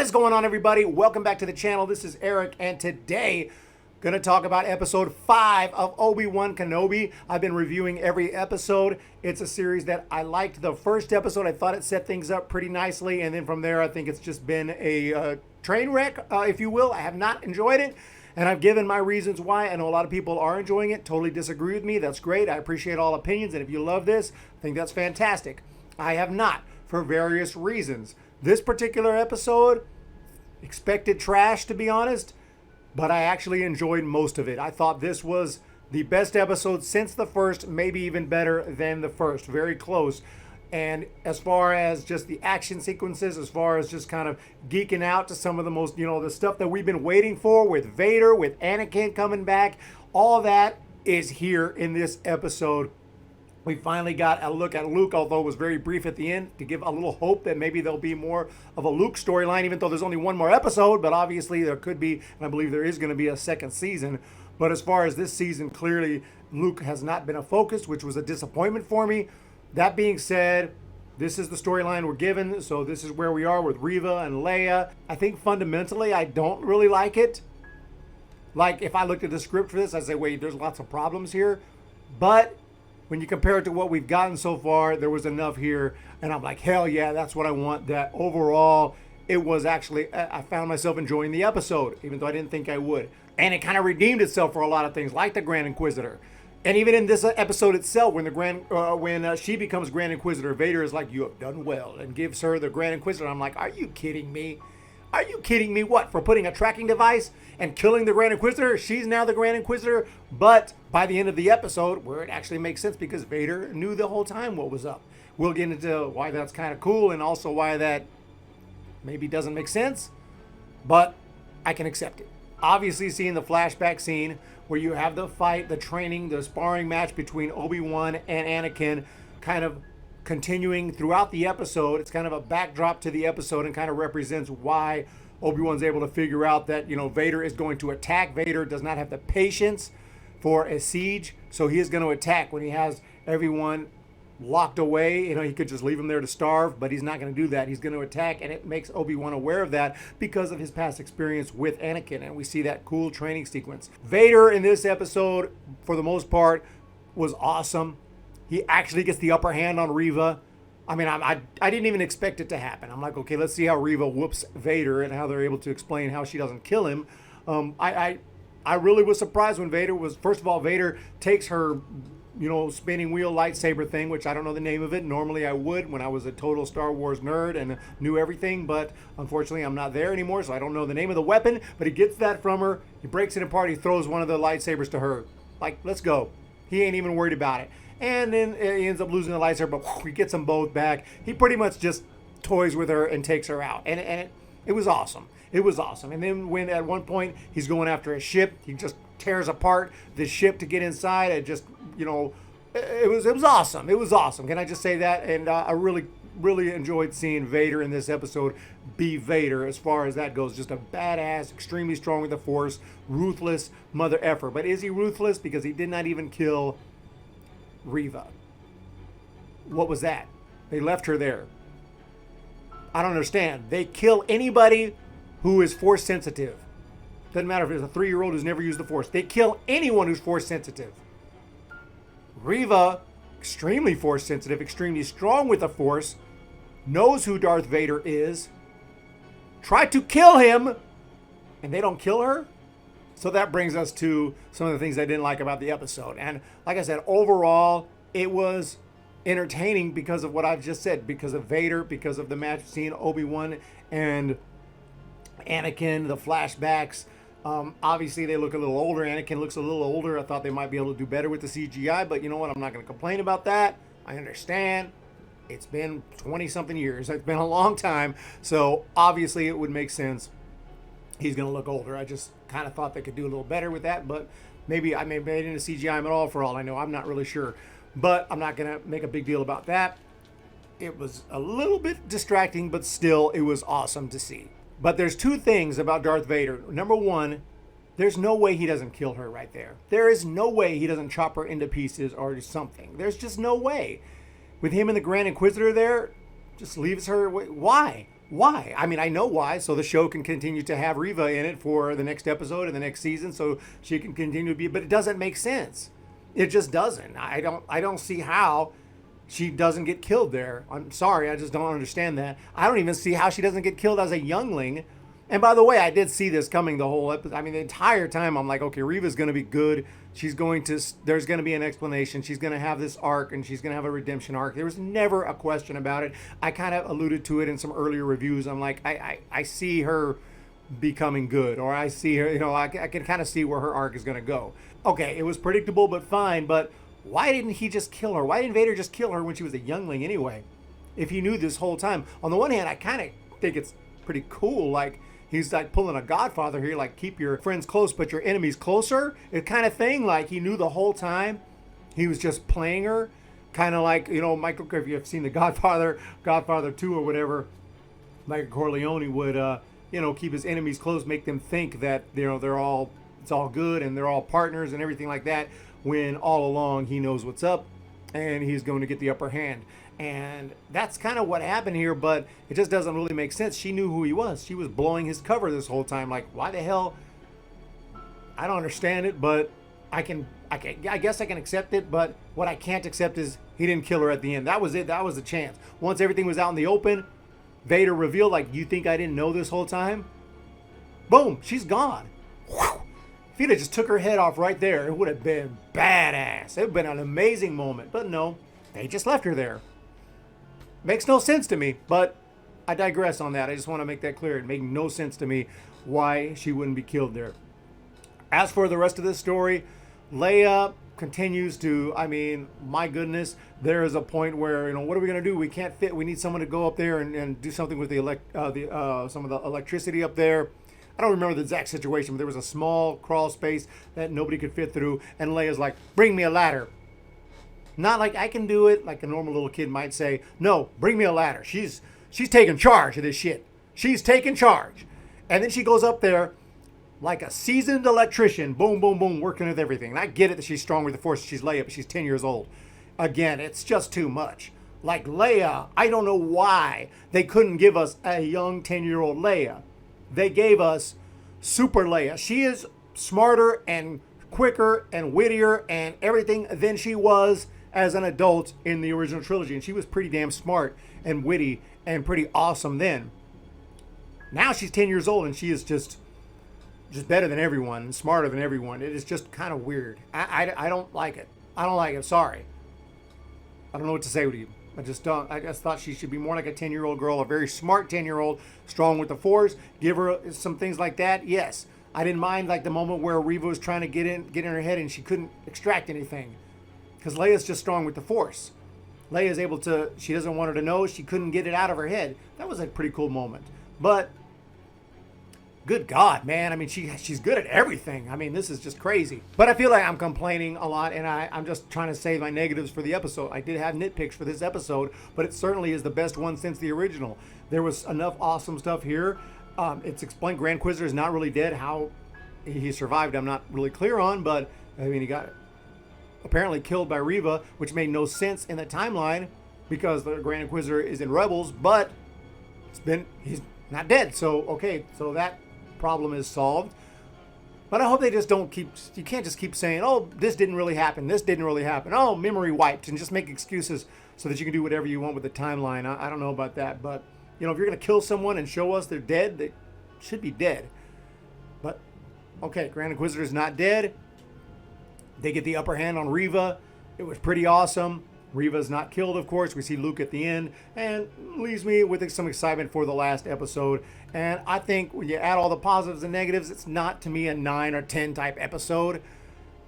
What is going on, everybody? Welcome back to the channel. This is Eric, and today gonna talk about episode 5 of Obi-Wan Kenobi. I've been reviewing every episode. It's a series that I liked the first episode. I thought it set things up pretty nicely, and then from there I think it's just been a train wreck, if you will. I have not enjoyed it, and I've given my reasons why. I know a lot of people are enjoying it, totally disagree with me. That's great. I appreciate all opinions, and if you love this, I think that's fantastic. I have not, for various reasons. This particular episode, expected trash, to be honest, but I actually enjoyed most of it. I thought this was the best episode since the first, maybe even better than the first. Very close. And as far as just the action sequences, as far as just kind of geeking out to some of the most, the stuff that we've been waiting for with Vader, with Anakin coming back, all that is here in this episode. We finally got a look at Luke, although it was very brief at the end, to give a little hope that maybe there'll be more of a Luke storyline, even though there's only one more episode. But obviously there could be, and I believe there is going to be a second season. But as far as this season, clearly Luke has not been a focus, which was a disappointment for me. That being said, this is the storyline we're given. So this is where we are with Reva and Leia. I think fundamentally I don't really like it. Like, if I looked at the script for this, I'd say, wait, there's lots of problems here. But when you compare it to what we've gotten so far, there was enough here. And I'm like, hell yeah, that's what I want. That overall, it was actually, I found myself enjoying the episode, even though I didn't think I would. And it kind of redeemed itself for a lot of things, like the Grand Inquisitor. And even in this episode itself, when she becomes Grand Inquisitor, Vader is like, you have done well, and gives her the Grand Inquisitor. I'm like, are you kidding me? Are you kidding me? What, for putting a tracking device and killing the Grand Inquisitor? She's now the Grand Inquisitor. But by the end of the episode, where it actually makes sense, because Vader knew the whole time what was up. We'll get into why that's kind of cool, and also why that maybe doesn't make sense, but I can accept it. Obviously, seeing the flashback scene where you have the fight, the training, the sparring match between Obi-Wan and Anakin kind of continuing throughout the episode. It's kind of a backdrop to the episode and kind of represents why Obi-Wan's able to figure out that, Vader is going to attack. Vader does not have the patience for a siege, so he is going to attack when he has everyone locked away. He could just leave them there to starve, but he's not going to do that. He's going to attack, and it makes Obi-Wan aware of that because of his past experience with Anakin, and we see that cool training sequence. Vader in this episode, for the most part, was awesome. He actually gets the upper hand on Reva. I mean, I didn't even expect it to happen. I'm like, okay, let's see how Reva whoops Vader and how they're able to explain how she doesn't kill him. I really was surprised when first of all, Vader takes her, spinning wheel lightsaber thing, which I don't know the name of it. Normally I would when I was a total Star Wars nerd and knew everything, but unfortunately I'm not there anymore, so I don't know the name of the weapon. But he gets that from her. He breaks it apart. He throws one of the lightsabers to her. Like, let's go. He ain't even worried about it. And then he ends up losing the lightsaber, but he gets them both back. He pretty much just toys with her and takes her out. And it was awesome. It was awesome. And then when at one point he's going after a ship, he just tears apart the ship to get inside. It just, it was awesome. It was awesome. Can I just say that? And I really, really enjoyed seeing Vader in this episode be Vader as far as that goes. Just a badass, extremely strong with the Force, ruthless mother effer. But is he ruthless? Because he did not even kill Reva. What was that? They left her there. I don't understand. They kill anybody who is Force sensitive. Doesn't matter if it's a 3-year-old who's never used the Force. They kill anyone who's Force sensitive. Reva, extremely Force sensitive, extremely strong with the Force, knows who Darth Vader is, tried to kill him, and they don't kill her? So that brings us to some of the things I didn't like about the episode. And like I said, overall, it was entertaining because of what I've just said, because of Vader, because of the match scene, Obi-Wan and Anakin, the flashbacks. Obviously, they look a little older. Anakin looks a little older. I thought they might be able to do better with the CGI, but you know what? I'm not going to complain about that. I understand. It's been 20-something years. It's been a long time. So obviously, it would make sense. He's going to look older. I just kind of thought they could do a little better with that, but maybe I may have made it into CGI at all for all I know. I'm not really sure, but I'm not going to make a big deal about that. It was a little bit distracting, but still, it was awesome to see. But there's two things about Darth Vader. Number one, there's no way he doesn't kill her right there. There is no way he doesn't chop her into pieces or something. There's just no way. With him and the Grand Inquisitor there, just leaves her. Why? Why? I mean, I know why, so the show can continue to have Reva in it for the next episode and the next season, so she can continue to be. But it doesn't make sense. It just doesn't. I don't see how she doesn't get killed there. I'm sorry, I just don't understand that. I don't even see how she doesn't get killed as a youngling. And by the way, I did see this coming the whole episode. I mean, the entire time I'm like, okay, Reva's going to be good. There's going to be an explanation. She's going to have this arc and she's going to have a redemption arc. There was never a question about it. I kind of alluded to it in some earlier reviews. I'm like, I see her becoming good, or I see her, I can kind of see where her arc is going to go. Okay, it was predictable, but fine. But why didn't he just kill her? Why didn't Vader just kill her when she was a youngling anyway? If he knew this whole time. On the one hand, I kind of think it's pretty cool. Like, he's like pulling a Godfather here, like keep your friends close, but your enemies closer. It kind of thing. Like he knew the whole time. He was just playing her. Kind of like, Michael, if you've seen the Godfather 2 or whatever, Michael Corleone would, keep his enemies close, make them think that, it's all good and they're all partners and everything like that, when all along he knows what's up and he's going to get the upper hand. And that's kind of what happened here, but it just doesn't really make sense. She knew who he was. She was blowing his cover this whole time. Like, why the hell? I don't understand it, but I guess I can accept it, but what I can't accept is he didn't kill her at the end. That was it. That was the chance. Once everything was out in the open, Vader revealed, like, you think I didn't know this whole time? Boom, she's gone. Whew. If he'd have just took her head off right there, it would have been badass. It would have been an amazing moment. But no, they just left her there. Makes no sense to me, but I digress on that. I just want to make that clear. It made no sense to me why she wouldn't be killed there. As for the rest of this story, Leia continues to, my goodness, there is a point where, what are we going to do? We can't fit. We need someone to go up there and do something with some of the electricity up there. I don't remember the exact situation, but there was a small crawl space that nobody could fit through, and Leia's like, bring me a ladder. Not like I can do it, like a normal little kid might say. No, bring me a ladder. She's taking charge of this shit. She's taking charge. And then she goes up there like a seasoned electrician. Boom, boom, boom, working with everything. And I get it that she's strong with the Force. She's Leia, but she's 10 years old. Again, it's just too much. Like Leia, I don't know why they couldn't give us a young 10-year-old Leia. They gave us Super Leia. She is smarter and quicker and wittier and everything than she was as an adult in the original trilogy. And she was pretty damn smart and witty and pretty awesome then. Now she's 10 years old and she is just better than everyone and smarter than everyone. It is just kind of weird. I don't like it. I don't like it. Sorry. I don't know what to say with you. I just don't. I just thought she should be more like a 10-year-old girl, a very smart 10-year-old, strong with the Force. Give her some things like that. Yes. I didn't mind like the moment where Reva was trying to get in her head and she couldn't extract anything. Because Leia's just strong with the Force. Leia's able to, she doesn't want her to know, she couldn't get it out of her head. That was a pretty cool moment. But, good God, man. She's good at everything. This is just crazy. But I feel like I'm complaining a lot, and I'm just trying to save my negatives for the episode. I did have nitpicks for this episode, but it certainly is the best one since the original. There was enough awesome stuff here. It's explained Grand Inquisitor is not really dead. How he survived, I'm not really clear on, but, he got apparently killed by Reva, which made no sense in the timeline because the Grand Inquisitor is in Rebels, but he's not dead. So, okay, so that problem is solved. But I hope they just you can't just keep saying, oh, this didn't really happen, this didn't really happen, oh, memory wiped, and just make excuses so that you can do whatever you want with the timeline. I don't know about that, but, if you're going to kill someone and show us they're dead, they should be dead. But, okay, Grand Inquisitor's not dead. They get the upper hand on Reva. It was pretty awesome. Reva's not killed, of course. We see Luke at the end, and leaves me with some excitement for the last episode. And I think when you add all the positives and negatives, it's not, to me, a 9 or 10 type episode,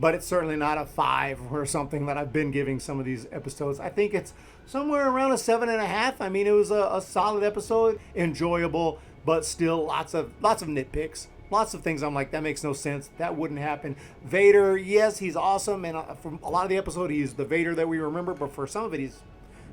but it's certainly not a 5 or something that I've been giving some of these episodes. I think it's somewhere around a 7.5. It was a solid episode, enjoyable, but still lots of nitpicks. Lots of things I'm like, that makes no sense. That wouldn't happen. Vader, yes, he's awesome. And from a lot of the episode, he's the Vader that we remember. But for some of it,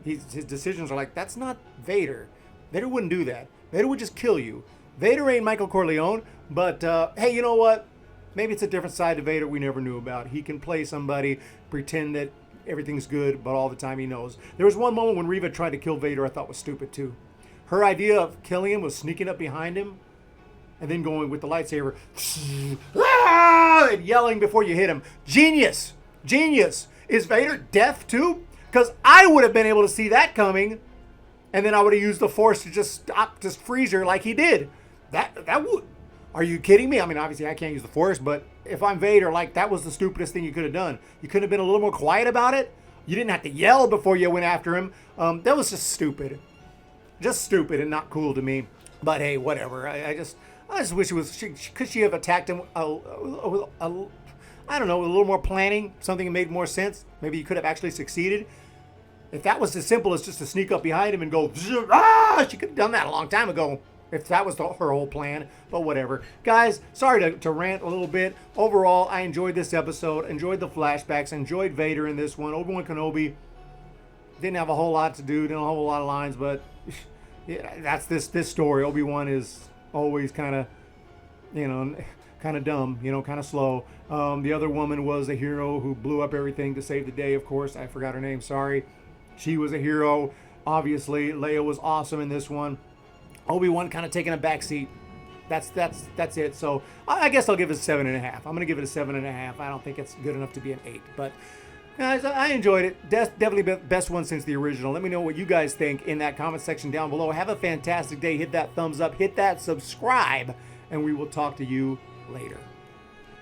his decisions are like, that's not Vader. Vader wouldn't do that. Vader would just kill you. Vader ain't Michael Corleone. But, hey, you know what? Maybe it's a different side to Vader we never knew about. He can play somebody, pretend that everything's good, but all the time he knows. There was one moment when Reva tried to kill Vader I thought was stupid, too. Her idea of killing him was sneaking up behind him and then going with the lightsaber and yelling before you hit him. Genius. Genius. Is Vader deaf too? Because I would have been able to see that coming, and then I would have used the Force to just freeze her like he did. That would. Are you kidding me? I mean, obviously I can't use the Force, but if I'm Vader, like, that was the stupidest thing you could have done. You couldn't have been a little more quiet about it. You didn't have to yell before you went after him. That was just stupid. Just stupid and not cool to me. But hey, whatever. I just wish it was. Could she have attacked him? I don't know, a little more planning, something that made more sense. Maybe you could have actually succeeded. If that was as simple as just to sneak up behind him and go, she could have done that a long time ago. If that was her whole plan, but whatever. Guys, sorry to rant a little bit. Overall, I enjoyed this episode, enjoyed the flashbacks, enjoyed Vader in this one. Obi-Wan Kenobi didn't have a whole lot to do, didn't have a whole lot of lines, but yeah, that's this story. Obi-Wan is always kind of, kind of dumb, kind of slow. The other woman was a hero who blew up everything to save the day, of course. I forgot her name, sorry. She was a hero, obviously. Leia was awesome in this one. Obi-Wan kind of taking a back seat. That's it. So I guess I'll give it a 7.5. I'm going to give it a 7.5. I don't think it's good enough to be an 8. But guys, I enjoyed it. Definitely the best one since the original. Let me know what you guys think in that comment section down below. Have a fantastic day. Hit that thumbs up. Hit that subscribe. And we will talk to you later.